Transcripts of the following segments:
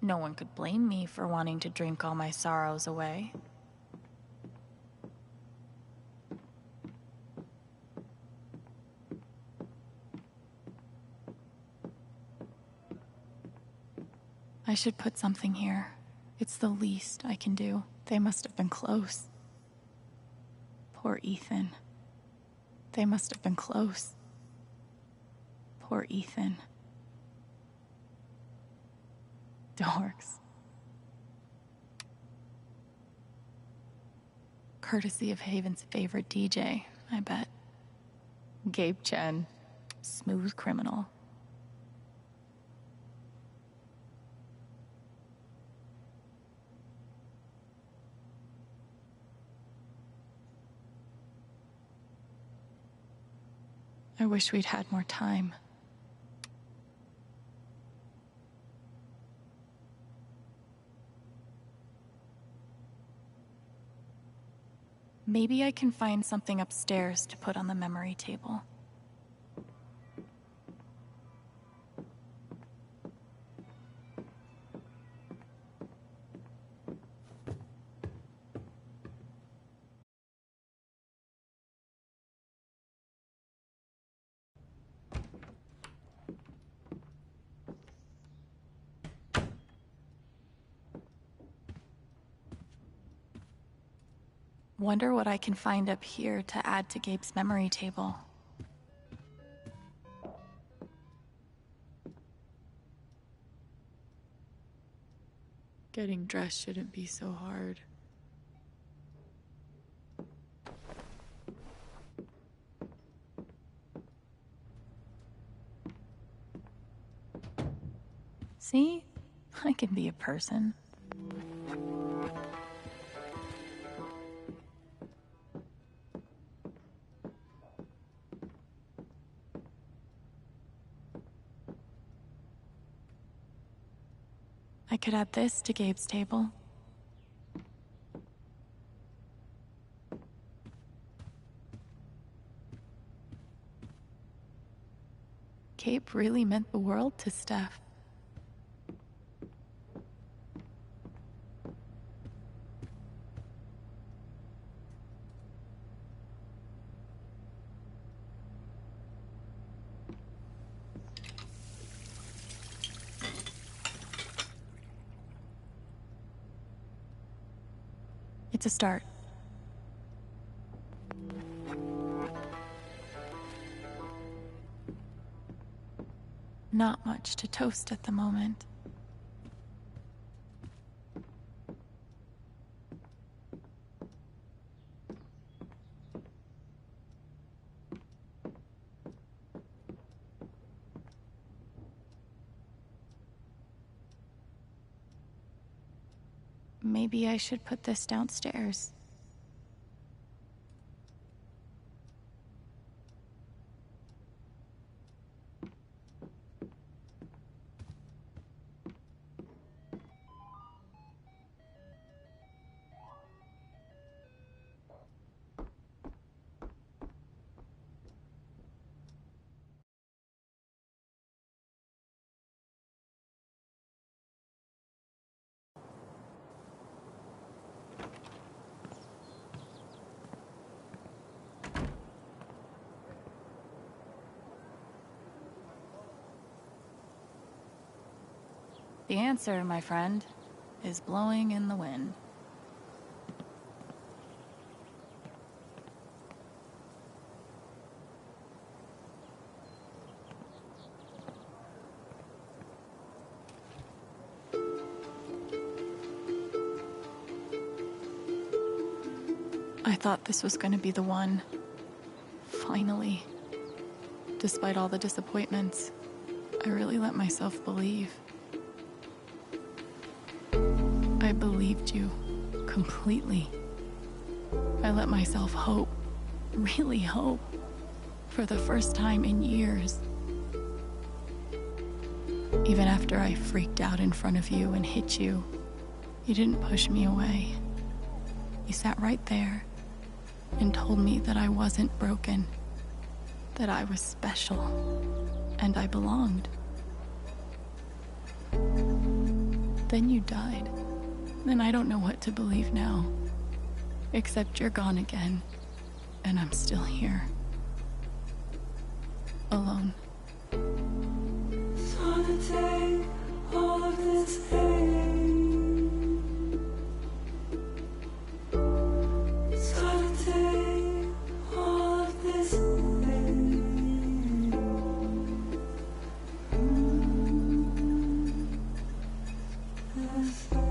No one could blame me for wanting to drink all my sorrows away. I should put something here. It's the least I can do. They must have been close. Poor Ethan. They must have been close. Poor Ethan. Dorks. Courtesy of Haven's favorite DJ, I bet. Gabe Chen. Smooth criminal. I wish we'd had more time. Maybe I can find something upstairs to put on the memory table. Wonder what I can find up here to add to Gabe's memory table. Getting dressed shouldn't be so hard. See? I can be a person. I could add this to Gabe's table. Gabe really meant the world to Steph. It's a start. Not much to toast at the moment. Maybe I should put this downstairs. The answer, my friend, is blowing in the wind. I thought this was going to be the one. Finally. Despite all the disappointments, I really let myself believe. I believed you completely. I let myself hope, really hope, for the first time in years. Even after I freaked out in front of you and hit you, you didn't push me away. You sat right there and told me that I wasn't broken, that I was special, and I belonged. Then you died. And I don't know what to believe now. Except you're gone again. And I'm still here. Alone. It's hard to take all of this pain. It's hard to take all of this pain. This pain.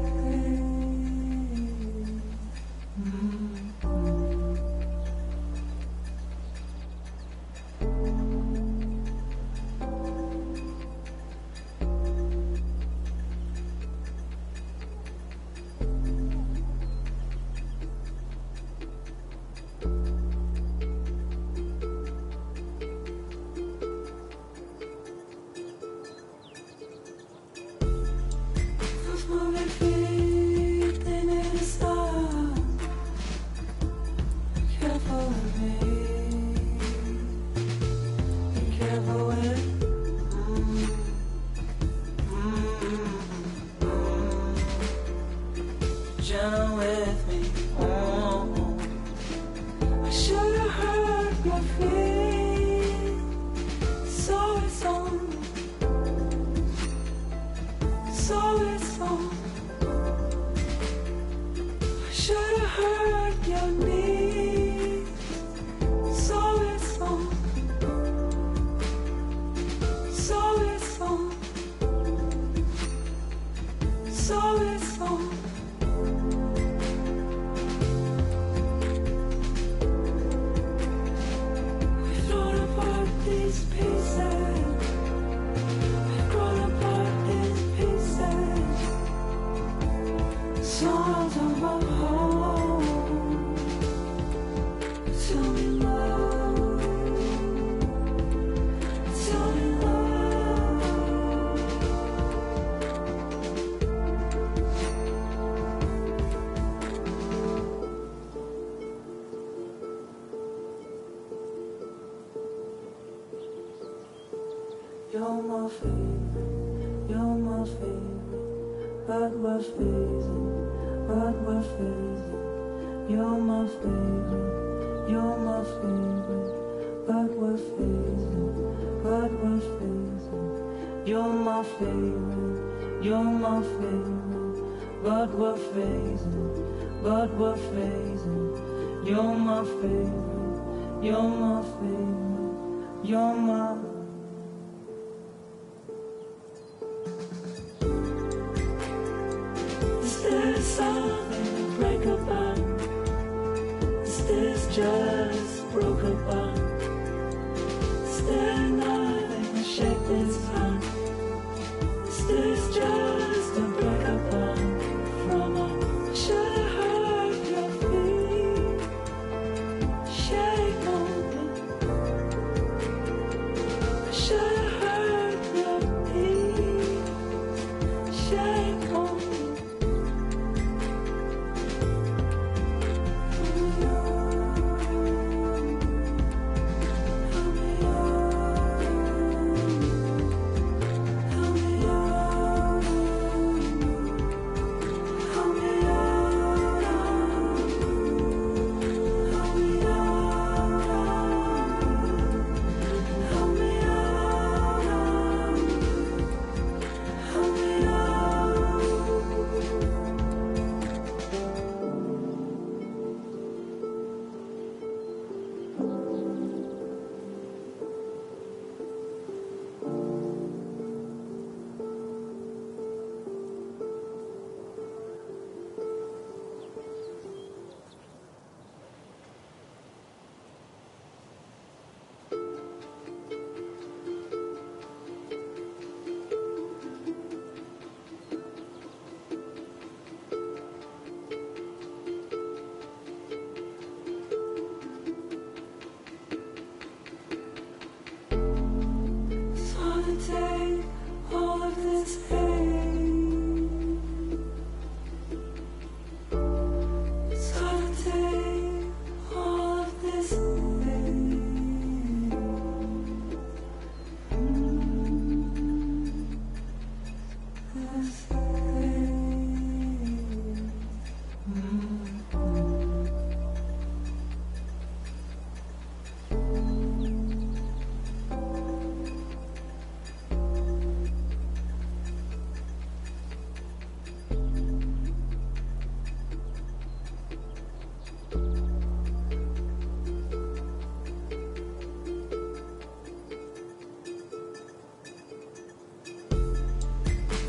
Moving feet, they need to stop. Careful with me. Be careful with gentle with me. I should have heard your feet. So it's on. So it's on. I should have heard your knees. So it's on. So it's on. So it's on. We've thrown apart these pieces. We've grown apart these pieces. Songs of my home. Tell me love. Tell me love. You're my favorite. You're my favorite. But we're phasing. But we're phasing. You're my favorite. You're my favorite. But we're phasing. But we're phasing. You're my favorite. You're my favorite. But we're phasing. But we're phasing. You're my favorite. You're my favorite. You're my. Is there something to break apart? Is this just broken apart? Is there nothing to shake this heart? Is this just a break apart from a? I should have heard your feet shake on me. I should have heard your feet shake on me.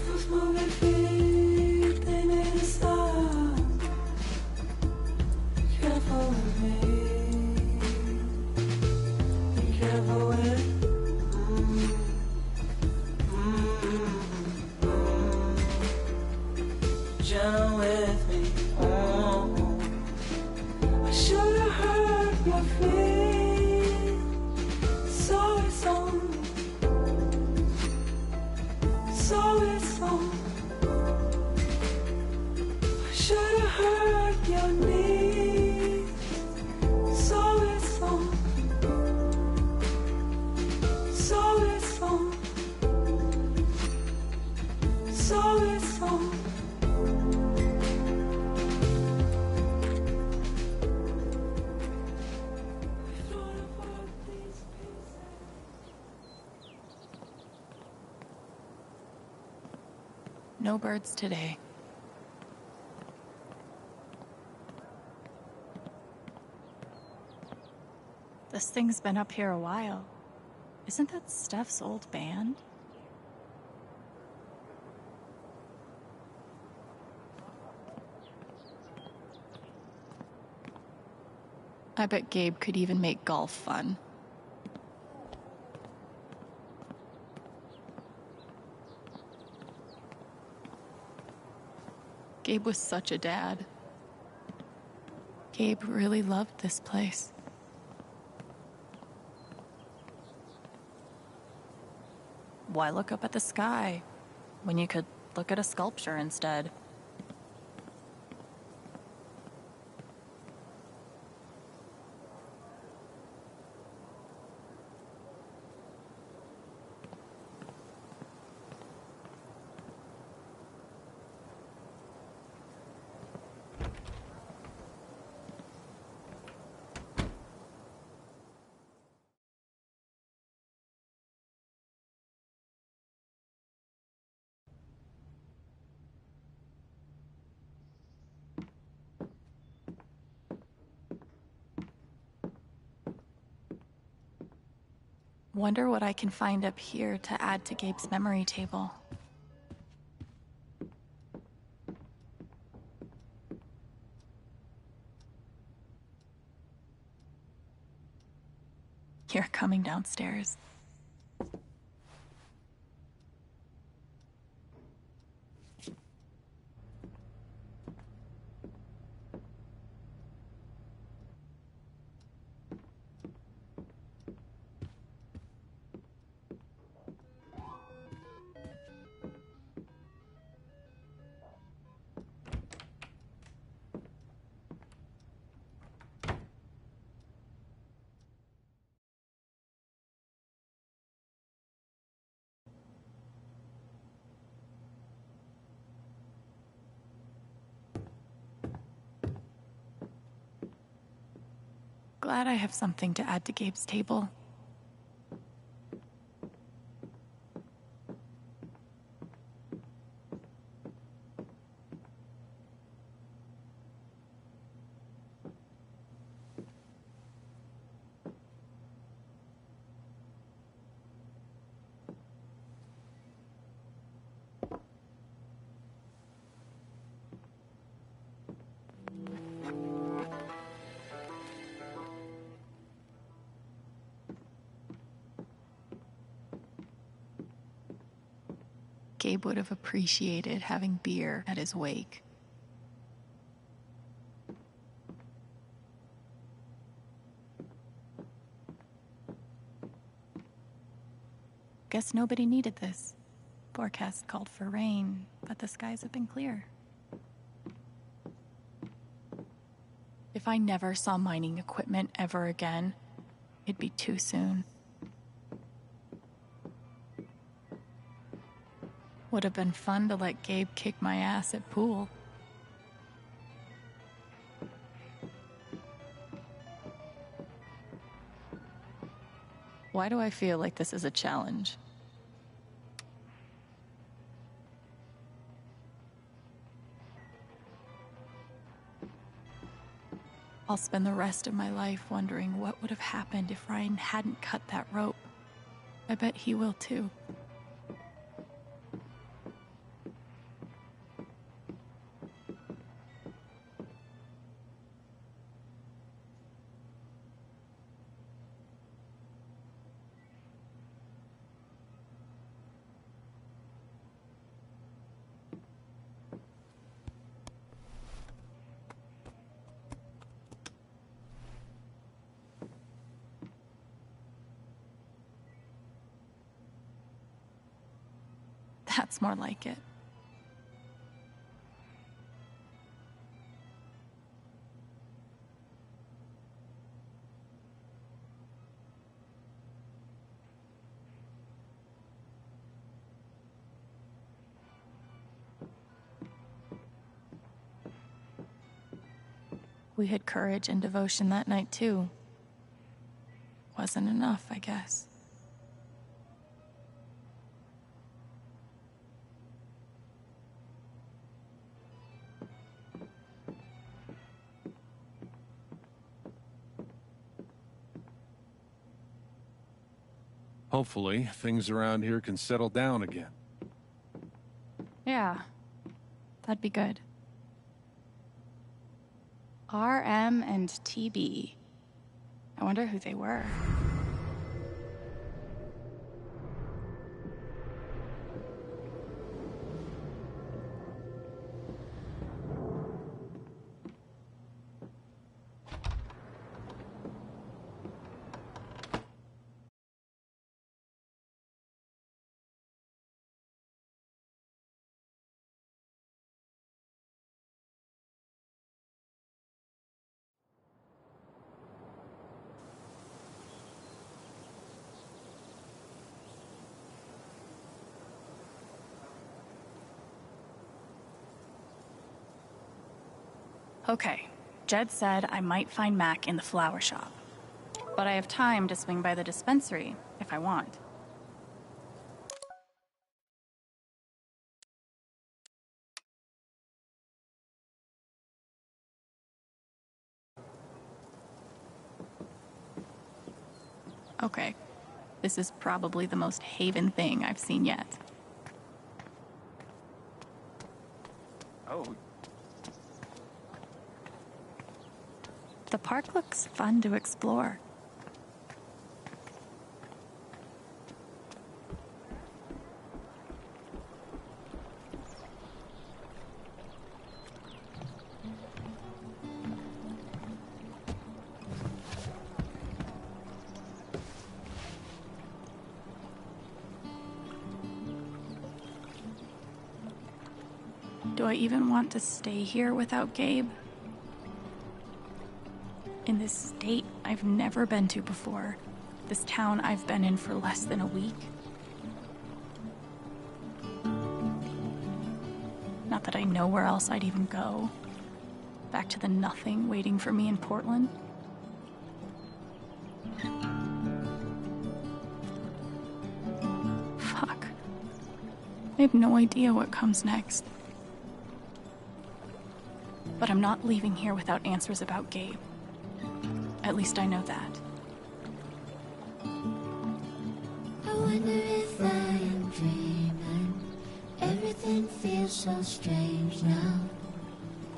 First moving feet, they made a stop. Be careful with me. Be careful with. Gentle with me. I should have heard your feet. So it's on. So it's on. I should have heard your knees. So it's on. So it's on. So it's on. We thought about these pieces. No birds today. This thing's been up here a while. Isn't that Steph's old band? I bet Gabe could even make golf fun. Gabe was such a dad. Gabe really loved this place. Why look up at the sky when you could look at a sculpture instead? Wonder what I can find up here to add to Gabe's memory table. You're coming downstairs. Glad I have something to add to Gabe's table. Gabe would have appreciated having beer at his wake. Guess nobody needed this. Forecast called for rain, but the skies have been clear. If I never saw mining equipment ever again, it'd be too soon. Would have been fun to let Gabe kick my ass at pool. Why do I feel like this is a challenge? I'll spend the rest of my life wondering what would have happened if Ryan hadn't cut that rope. I bet he will too. That's more like it. We had courage and devotion that night, too. Wasn't enough, I guess. Hopefully, things around here can settle down again. Yeah, that'd be good. RM and TB. I wonder who they were. Okay, Jed said I might find Mac in the flower shop. But I have time to swing by the dispensary if I want. Okay, this is probably the most Haven thing I've seen yet. Oh. The park looks fun to explore. Do I even want to stay here without Gabe? In this state I've never been to before. This town I've been in for less than a week. Not that I know where else I'd even go. Back to the nothing waiting for me in Portland. Fuck. I have no idea what comes next. But I'm not leaving here without answers about Gabe. At least I know that. I wonder if I am dreaming. Everything feels so strange now.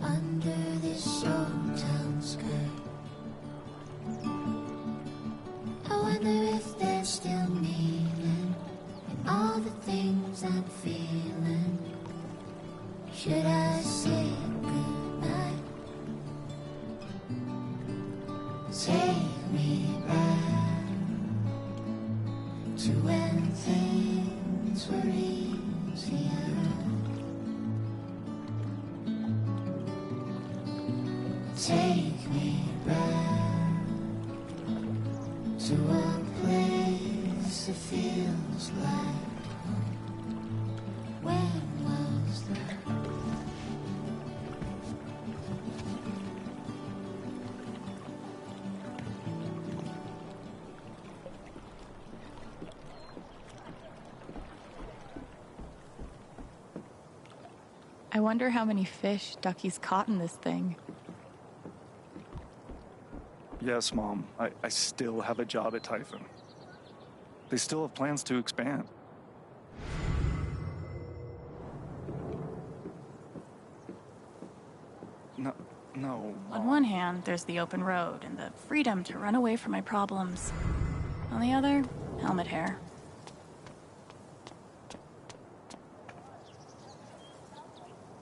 Under this old town sky, I wonder if there's still meaning in all the things I'm feeling. Should I say goodbye? Take me back to when things were easier. Take me back to a place that feels like home. When was that? I wonder how many fish Ducky's caught in this thing. Yes, Mom. I still have a job at Typhon. They still have plans to expand. No. On one hand, there's the open road and the freedom to run away from my problems. On the other, helmet hair.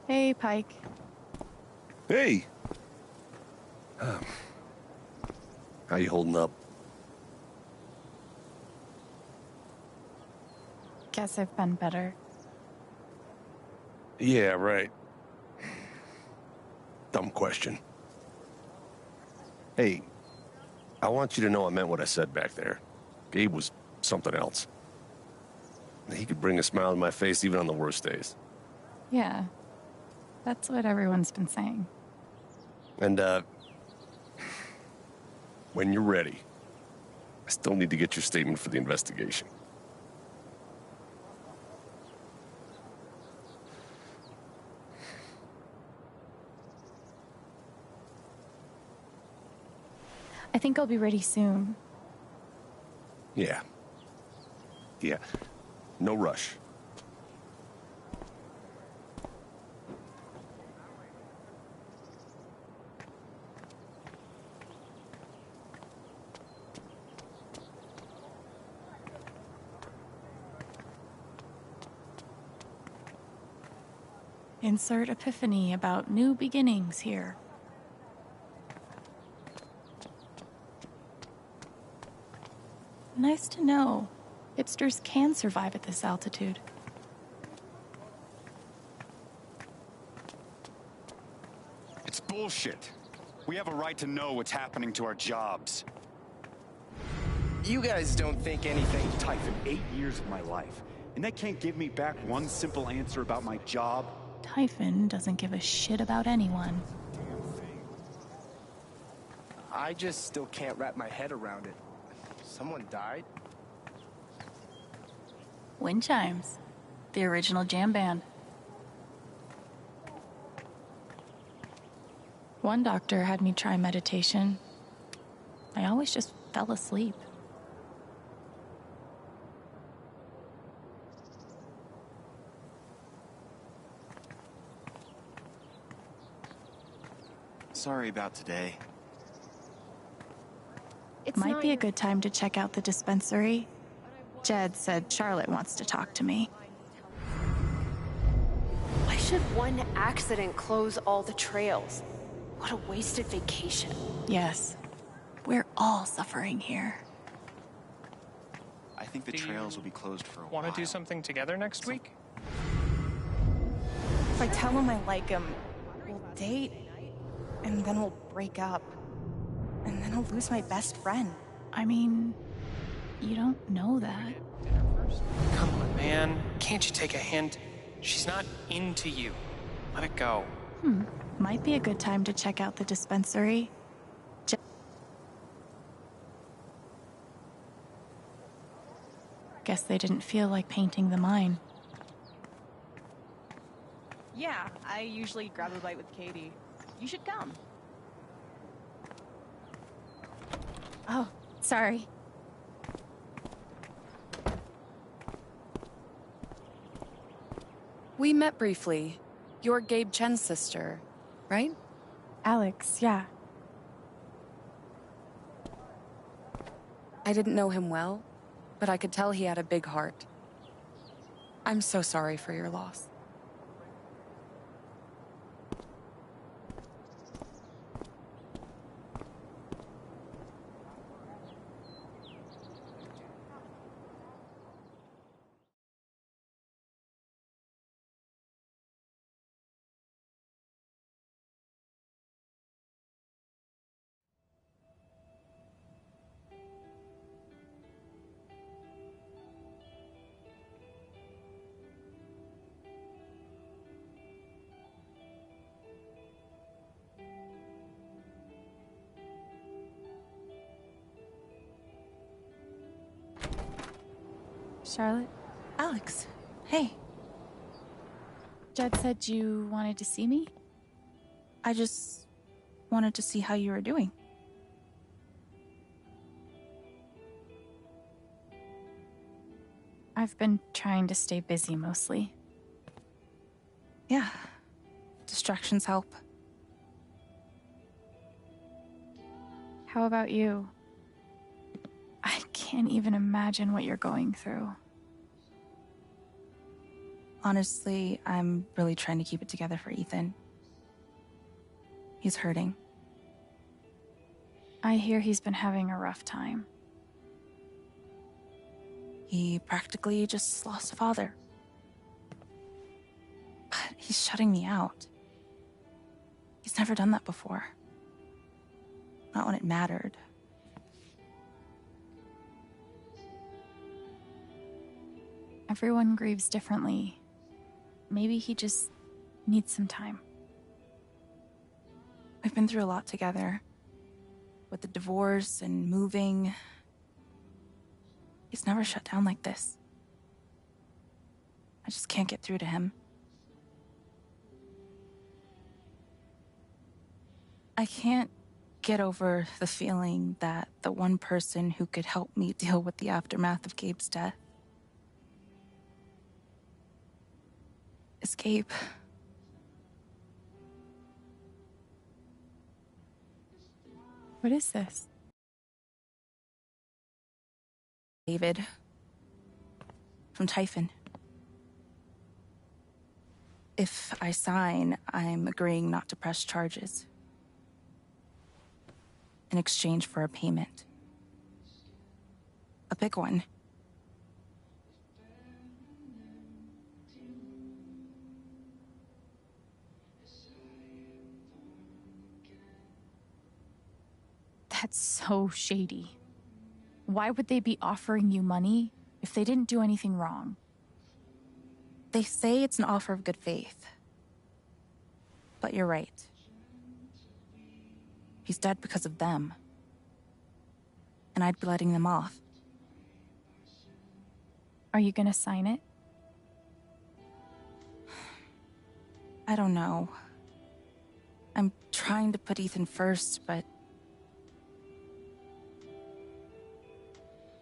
Hey, Pike. Hey! How you holding up? Guess I've been better. Yeah, right. Dumb question. Hey, I want you to know I meant what I said back there. Gabe was something else. He could bring a smile to my face even on the worst days. Yeah, that's what everyone's been saying. And, when you're ready, I still need to get your statement for the investigation. I think I'll be ready soon. Yeah. No rush. Insert epiphany about new beginnings here. Nice to know. Hipsters can survive at this altitude. It's bullshit. We have a right to know what's happening to our jobs. You guys don't think anything. Typhon, 8 years of my life, and they can't give me back one simple answer about my job? Typhon doesn't give a shit about anyone. I just still can't wrap my head around it. Someone died? Wind chimes. The original jam band. One doctor had me try meditation. I always just fell asleep. Sorry about today. Might be a good time to check out the dispensary. Jed said Charlotte wants to talk to me. Why should one accident close all the trails? What a wasted vacation. Yes, we're all suffering here. I think the trails will be closed for a while. Want to do something together next week? If I tell him I like him, we'll date, and then we'll break up. And then I'll lose my best friend. I mean, you don't know that. Come on, man. Can't you take a hint? She's not into you. Let it go. Might be a good time to check out the dispensary. Guess they didn't feel like painting the mine. Yeah, I usually grab a bite with Katie. You should come. Oh, sorry. We met briefly. You're Gabe Chen's sister, right? Alex, yeah. I didn't know him well, but I could tell he had a big heart. I'm so sorry for your loss. Charlotte? Alex, hey. Jed said you wanted to see me? I just wanted to see how you were doing. I've been trying to stay busy mostly. Yeah, distractions help. How about you? I can't even imagine what you're going through. Honestly, I'm really trying to keep it together for Ethan. He's hurting. I hear he's been having a rough time. He practically just lost a father. But he's shutting me out. He's never done that before. Not when it mattered. Everyone grieves differently. Maybe he just needs some time. We've been through a lot together. With the divorce and moving. He's never shut down like this. I just can't get through to him. I can't get over the feeling that the one person who could help me deal with the aftermath of Gabe's death is Gabe. What is this? David. From Typhon. If I sign, I'm agreeing not to press charges. In exchange for a payment. A big one. That's so shady. Why would they be offering you money if they didn't do anything wrong? They say it's an offer of good faith. But you're right. He's dead because of them. And I'd be letting them off. Are you gonna sign it? I don't know. I'm trying to put Ethan first, but...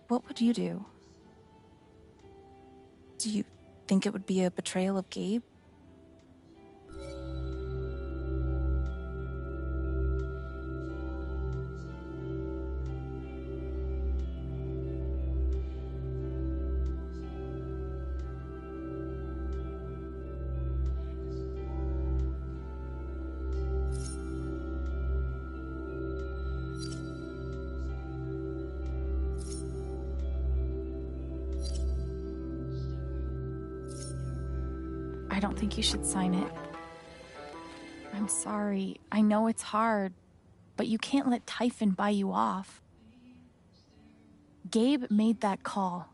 What would you do? Do you think it would be a betrayal of Gabe? I don't think you should sign it. I'm sorry. I know it's hard, but you can't let Typhon buy you off. Gabe made that call,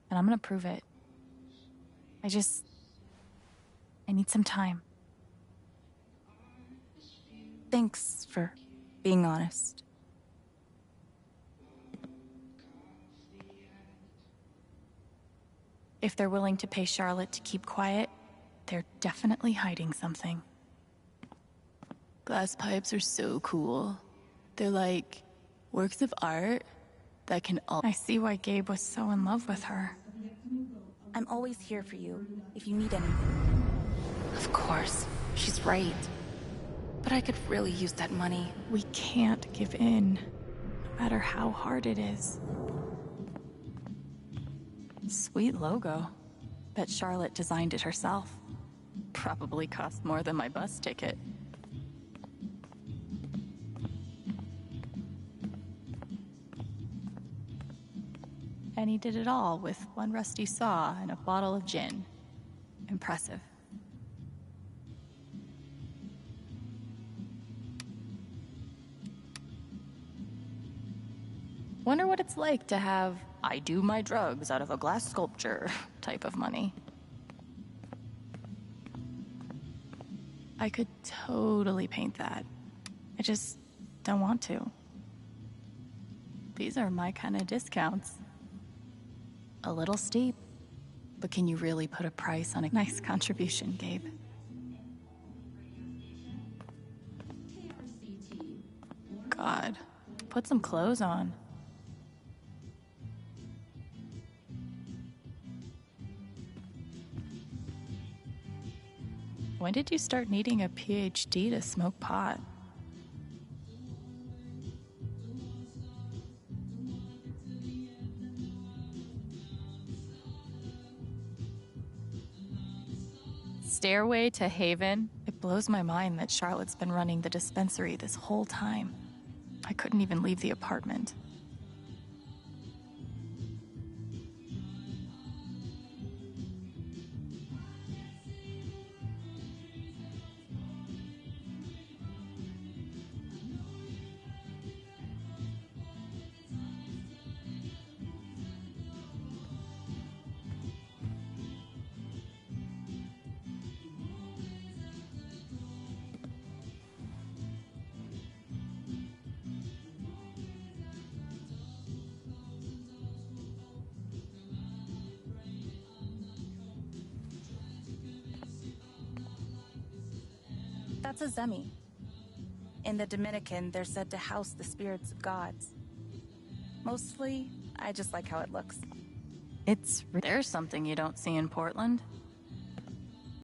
and I'm gonna prove it. I need some time. Thanks for being honest. If they're willing to pay Charlotte to keep quiet, they're definitely hiding something. Glass pipes are so cool. They're like works of art that can all... I see why Gabe was so in love with her. I'm always here for you, if you need anything. Of course, she's right. But I could really use that money. We can't give in, no matter how hard it is. Sweet logo. Bet Charlotte designed it herself. Probably cost more than my bus ticket. And he did it all with one rusty saw and a bottle of gin. Impressive. Wonder what it's like to have I do my drugs out of a glass sculpture type of money. I could totally paint that. I just don't want to. These are my kind of discounts. A little steep, But can you really put a price on a nice contribution, Gabe? God, put some clothes on. When did you start needing a PhD to smoke pot? Stairway to Haven? It blows my mind that Charlotte's been running the dispensary this whole time. I couldn't even leave the apartment. That's a zemi. In the Dominican, they're said to house the spirits of gods. Mostly, I just like how it looks. There's something you don't see in Portland.